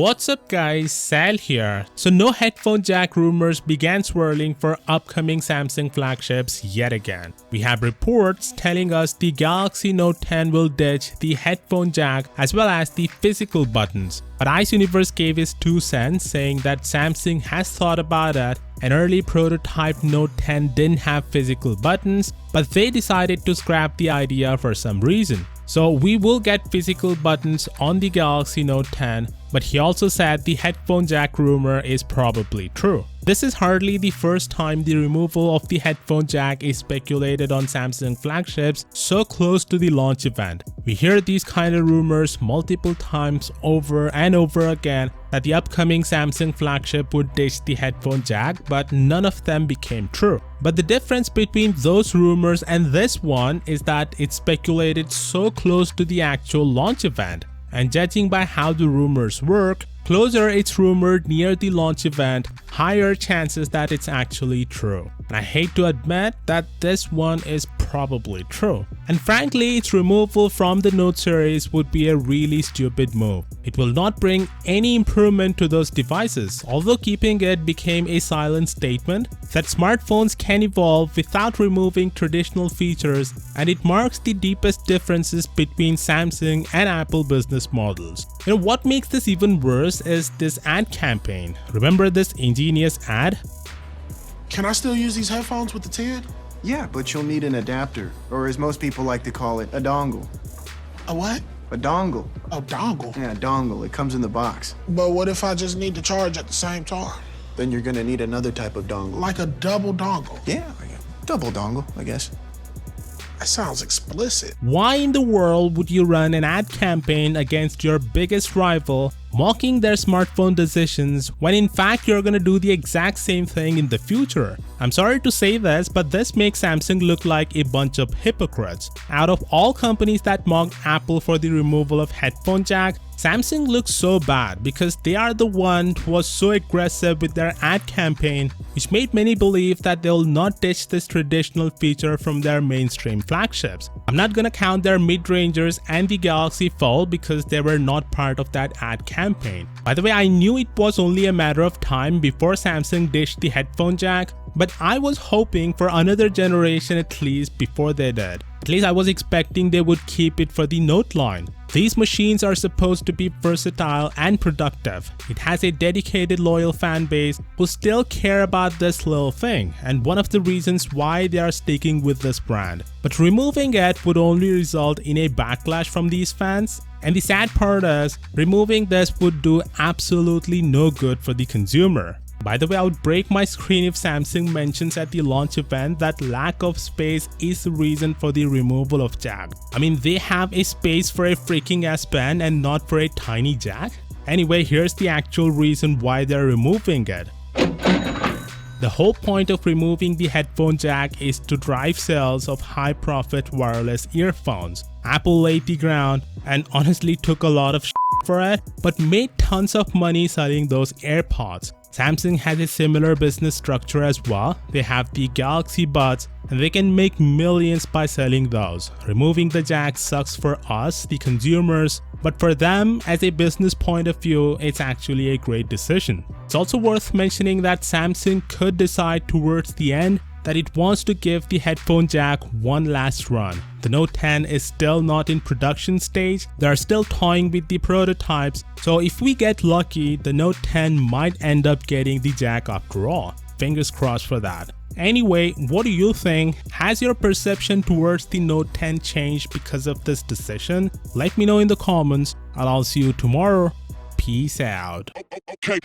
What's up guys, Sal here. So no headphone jack rumors began swirling for upcoming Samsung flagships yet again. We have reports telling us the Galaxy Note 10 will ditch the headphone jack as well as the physical buttons. But Ice Universe gave his 2 cents saying that Samsung has thought about it. An early prototype Note 10 didn't have physical buttons, but they decided to scrap the idea for some reason. So we will get physical buttons on the Galaxy Note 10, but he also said the headphone jack rumor is probably true. This is hardly the first time the removal of the headphone jack is speculated on Samsung flagships so close to the launch event. We hear these kind of rumors multiple times over and over again that the upcoming Samsung flagship would ditch the headphone jack, but none of them became true. But the difference between those rumors and this one is that it's speculated so close to the actual launch event. And judging by how the rumors work, closer it's rumored near the launch event, higher chances that it's actually true. And I hate to admit that this one is probably true. And frankly, its removal from the Note series would be a really stupid move. It will not bring any improvement to those devices, although keeping it became a silent statement that smartphones can evolve without removing traditional features, and it marks the deepest differences between Samsung and Apple business models. You know what makes this even worse is this ad campaign. Remember this ingenious ad? Can I still use these headphones with the 10? Yeah, but you'll need an adapter, or as most people like to call it, a dongle. A what? A dongle. A dongle? Yeah, a dongle. It comes in the box. But what if I just need to charge at the same time? Then you're gonna need another type of dongle. Like a double dongle? Yeah, like a double dongle, I guess. That sounds explicit. Why in the world would you run an ad campaign against your biggest rival, mocking their smartphone decisions when in fact you're gonna do the exact same thing in the future? I'm sorry to say this, but this makes Samsung look like a bunch of hypocrites. Out of all companies that mocked Apple for the removal of headphone jack, Samsung looks so bad because they are the one who was so aggressive with their ad campaign, which made many believe that they'll not ditch this traditional feature from their mainstream flagships. I'm not gonna count their mid-rangers and the Galaxy Fold because they were not part of that ad campaign. By the way, I knew it was only a matter of time before Samsung ditched the headphone jack, but I was hoping for another generation at least before they did. At least I was expecting they would keep it for the Note line. These machines are supposed to be versatile and productive. It has a dedicated loyal fan base who still care about this little thing, and one of the reasons why they are sticking with this brand. But removing it would only result in a backlash from these fans. And the sad part is, removing this would do absolutely no good for the consumer. By the way, I would break my screen if Samsung mentions at the launch event that lack of space is the reason for the removal of jack. I mean, they have a space for a freaking S Pen and not for a tiny jack? Anyway, here's the actual reason why they're removing it. The whole point of removing the headphone jack is to drive sales of high-profit wireless earphones. Apple laid the ground and honestly took a lot of shit for it, but made tons of money selling those AirPods. Samsung has a similar business structure as well. They have the Galaxy Buds and they can make millions by selling those. Removing the jack sucks for us, the consumers, but for them, as a business point of view, it's actually a great decision. It's also worth mentioning that Samsung could decide towards the end that it wants to give the headphone jack one last run. The Note 10 is still not in production stage, they are still toying with the prototypes, so if we get lucky, the Note 10 might end up getting the jack after all. Fingers crossed for that. Anyway, what do you think? Has your perception towards the Note 10 changed because of this decision? Let me know in the comments, and I'll see you tomorrow. Peace out. Okay.